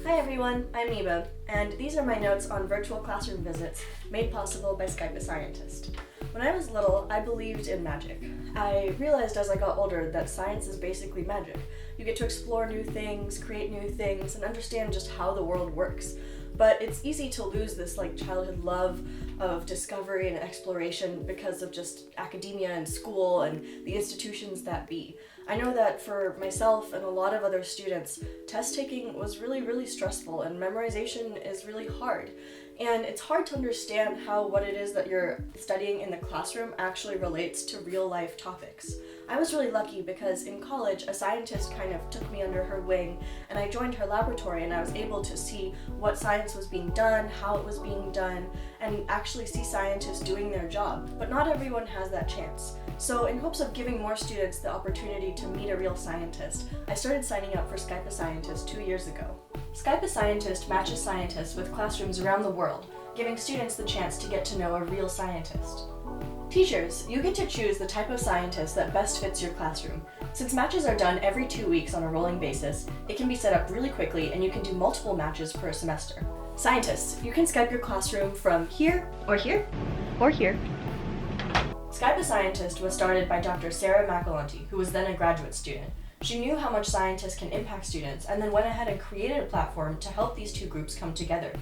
Hi everyone, I'm Niba, and these are my notes on virtual classroom visits made possible by Skype A Scientist. When I was little, I believed in magic. I realized as I got older that science is basically magic. You get to explore new things, create new things, and understand just how the world works. But it's easy to lose this childhood love of discovery and exploration because of just academia and school and the institutions that be. I know that for myself and a lot of other students, test taking was really stressful and memorization is really hard. And it's hard to understand how what it is that you're studying in the classroom actually relates to real life topics. I was really lucky because in college, a scientist kind of took me under her wing and I joined her laboratory and I was able to see what science was being done, how it was being done, and actually see scientists doing their job. But not everyone has that chance. So in hopes of giving more students the opportunity to meet a real scientist, I started signing up for Skype A Scientist 2 years ago. Skype A Scientist matches scientists with classrooms around the world, giving students the chance to get to know a real scientist. Teachers, you get to choose the type of scientist that best fits your classroom. Since matches are done every 2 weeks on a rolling basis, it can be set up really quickly and you can do multiple matches per semester. Scientists, you can Skype your classroom from here, or here, or here. Skype A Scientist was started by Dr. Sarah McElunty, who was then a graduate student. She knew how much scientists can impact students and then went ahead and created a platform to help these two groups come together.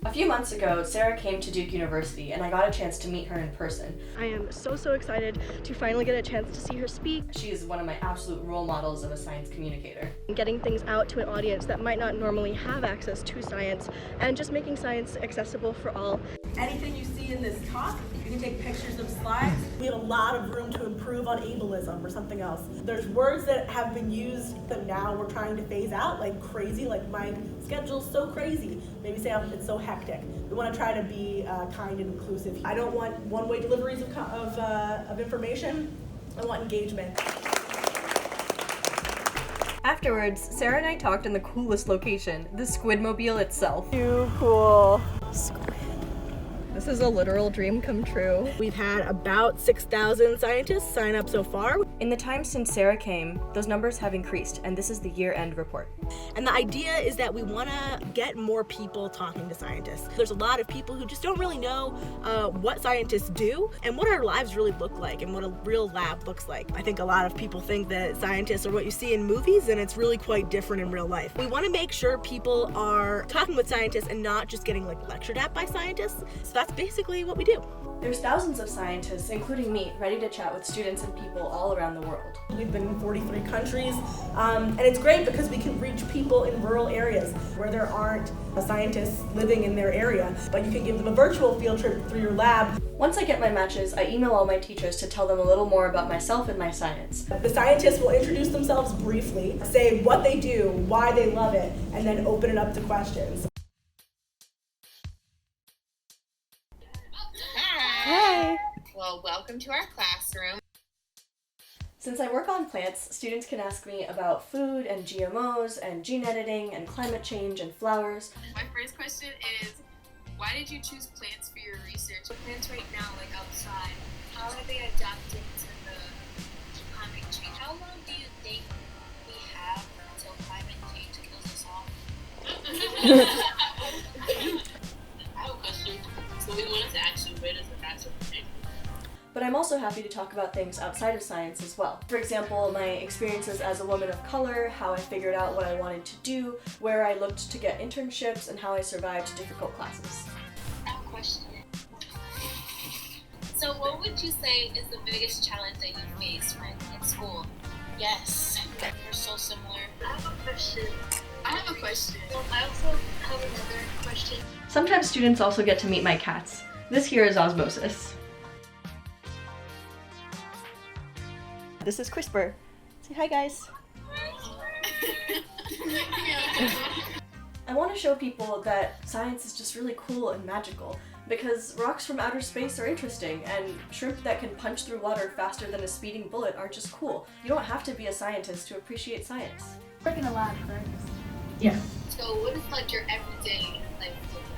A few months ago, Sarah came to Duke University and I got a chance to meet her in person. I am so excited to finally get a chance to see her speak. She is one of my absolute role models of a science communicator. Getting things out to an audience that might not normally have access to science and just making science accessible for all. Anything you see in this talk, you can take pictures of slides. We have a lot of room to improve on ableism or something else. There's words that have been used that now we're trying to phase out like crazy, like my schedule's so crazy. Maybe say it's so hectic. We want to try to be kind and inclusive. I don't want one-way deliveries of information. I want engagement. Afterwards, Sarah and I talked in the coolest location, the Squidmobile itself. Too cool. This is a literal dream come true. We've had about 6,000 scientists sign up so far. In the time since Sarah came, those numbers have increased, and this is the year-end report. And the idea is that we want to get more people talking to scientists. There's a lot of people who just don't really know what scientists do and what our lives really look like and what a real lab looks like. I think a lot of people think that scientists are what you see in movies, and it's really quite different in real life. We want to make sure people are talking with scientists and not just getting lectured at by scientists. So that's basically what we do. There's thousands of scientists, including me, ready to chat with students and people all around the world. We've been in 43 countries, and it's great because we can reach people in rural areas where there aren't scientists living in their area, but you can give them a virtual field trip through your lab. Once I get my matches, I email all my teachers to tell them a little more about myself and my science. The scientists will introduce themselves briefly, say what they do, why they love it, and then open it up to questions. Hi! Well, welcome to our classroom. Since I work on plants, students can ask me about food and GMOs and gene editing and climate change and flowers. My first question is, why did you choose plants for your research? The plants right now, outside, how are they adapting to the climate change? How long do you think we have until climate change kills us all? I have a question. So we wanted to ask you, where does the bachelor thing? But I'm also happy to talk about things outside of science as well. For example, my experiences as a woman of color, how I figured out what I wanted to do, where I looked to get internships, and how I survived difficult classes. I have a question. So what would you say is the biggest challenge that you faced when in school? Yes, we're so similar. I have a question. I also have another question. Sometimes students also get to meet my cats. This here is Osmosis. This is CRISPR. Say hi, guys. I want to show people that science is just really cool and magical, because rocks from outer space are interesting, and shrimp that can punch through water faster than a speeding bullet are just cool. You don't have to be a scientist to appreciate science. Work in a lab, correct? Yeah. So what is your everyday life look like?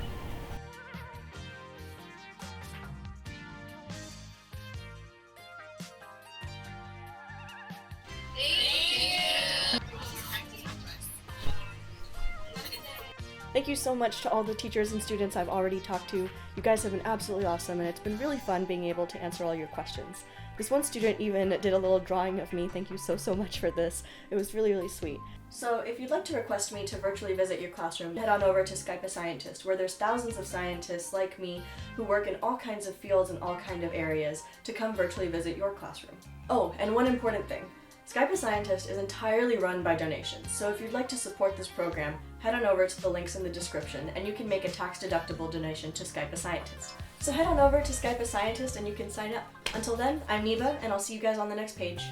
Thank you. Thank you so much to all the teachers and students I've already talked to. You guys have been absolutely awesome, and it's been really fun being able to answer all your questions. This one student even did a little drawing of me. Thank you so much for this. It was really sweet. So if you'd like to request me to virtually visit your classroom, head on over to Skype A Scientist, where there's thousands of scientists like me who work in all kinds of fields and all kinds of areas to come virtually visit your classroom. Oh, and one important thing. Skype A Scientist is entirely run by donations, so if you'd like to support this program, head on over to the links in the description and you can make a tax-deductible donation to Skype A Scientist. So head on over to Skype A Scientist and you can sign up. Until then, I'm Niba, and I'll see you guys on the next page.